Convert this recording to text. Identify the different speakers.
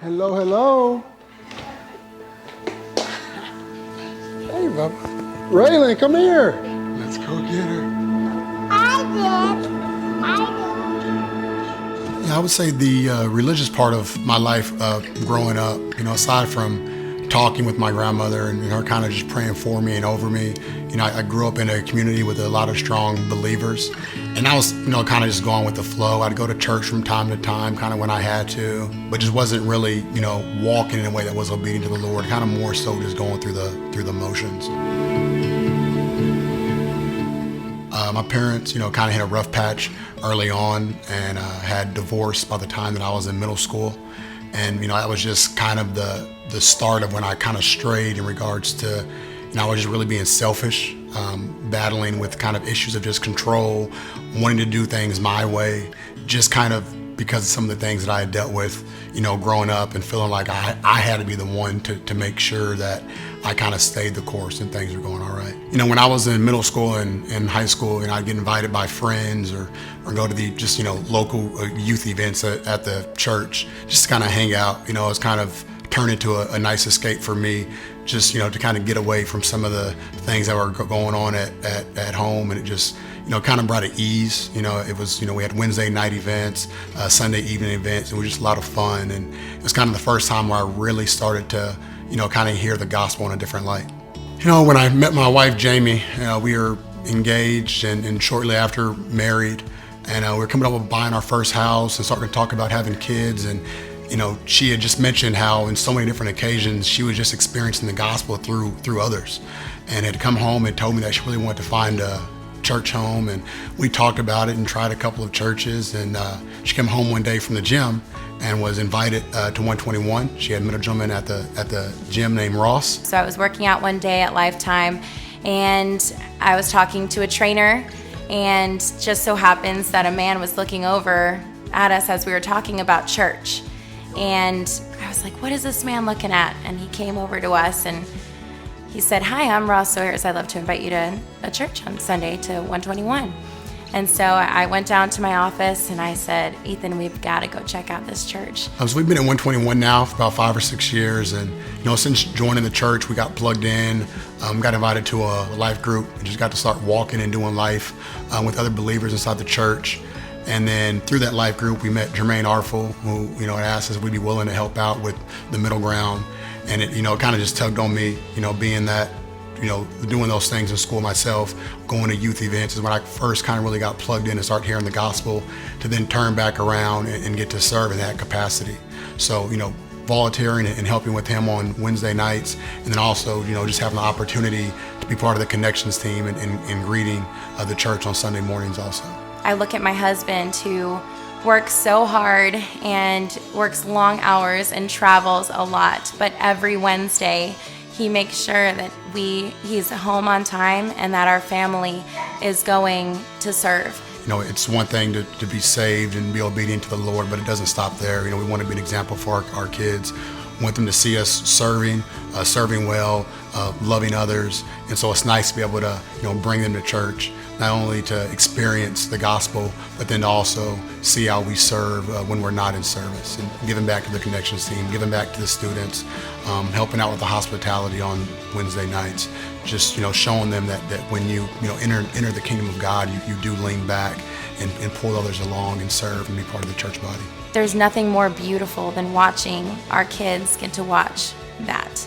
Speaker 1: Hello, hello. Hey, Bubba. Raylan, come here. Let's go get her. Yeah, I would say the religious part of my life growing up, aside from talking with my grandmother and her kind of just praying for me and over me, I grew up in a community with a lot of strong believers. And I was, kind of just going with the flow. I'd go to church from time to time, kind of when I had to, but just wasn't really, walking in a way that was obedient to the Lord, kind of more so just going through the motions. My parents, kind of hit a rough patch early on and had divorced by the time that I was in middle school. And, that was just kind of the start of when I kind of strayed in regards to, I was just really being selfish, battling with kind of issues of just control, wanting to do things my way, just kind of because of some of the things that I had dealt with, growing up and feeling like I had to be the one to make sure that I kind of stayed the course and things were going all right. When I was in middle school and high school, I'd get invited by friends or go to the just, local youth events at the church, just to kind of hang out. It was kind of turned into a nice escape for me, just, to kind of get away from some of the things that were going on at home. And it just, kind of brought an ease. It was, we had Wednesday night events, Sunday evening events. It was just a lot of fun. And it was kind of the first time where I really started to, kind of hear the gospel in a different light. When I met my wife, Jamie, we were engaged and shortly after married. And we were coming up with buying our first house and starting to talk about having kids. And she had just mentioned how in so many different occasions she was just experiencing the gospel through others, and had come home and told me that she really wanted to find a church home. And we talked about it and tried a couple of churches. And she came home one day from the gym and was invited to 121. She had met a gentleman at the gym named Ross.
Speaker 2: So I was working out one day at Lifetime, and I was talking to a trainer, and just so happens that a man was looking over at us as we were talking about church. And I was like, what is this man looking at? And he came over to us and he said, hi, I'm Ross Sawyers. I'd love to invite you to a church on Sunday to 121. And so I went down to my office and I said, Ethan, we've got to go check out this church.
Speaker 1: So we've been at 121 now for about 5 or 6 years. And, since joining the church, we got plugged in, got invited to a life group, and just got to start walking and doing life with other believers inside the church. And then through that life group, we met Jermaine Arful, who, had asked us if we'd be willing to help out with the middle ground. And it, kind of just tugged on me, being that, doing those things in school myself, going to youth events is when I first kind of really got plugged in and started hearing the gospel, to then turn back around and get to serve in that capacity. So, volunteering and helping with him on Wednesday nights, and then also, just having the opportunity to be part of the connections team and greeting the church on Sunday mornings also.
Speaker 2: I look at my husband who works so hard and works long hours and travels a lot, but every Wednesday he makes sure that he's home on time and that our family is going to serve.
Speaker 1: It's one thing to be saved and be obedient to the Lord, but it doesn't stop there. We want to be an example for our kids. We want them to see us serving well, loving others. And so it's nice to be able to, bring them to church, not only to experience the gospel, but then to also see how we serve when we're not in service, and giving back to the connections team, giving back to the students, helping out with the hospitality on Wednesday nights, just, showing them that when you, enter the kingdom of God, you do lean back and pull others along and serve and be part of the church body.
Speaker 2: There's nothing more beautiful than watching our kids get to watch that.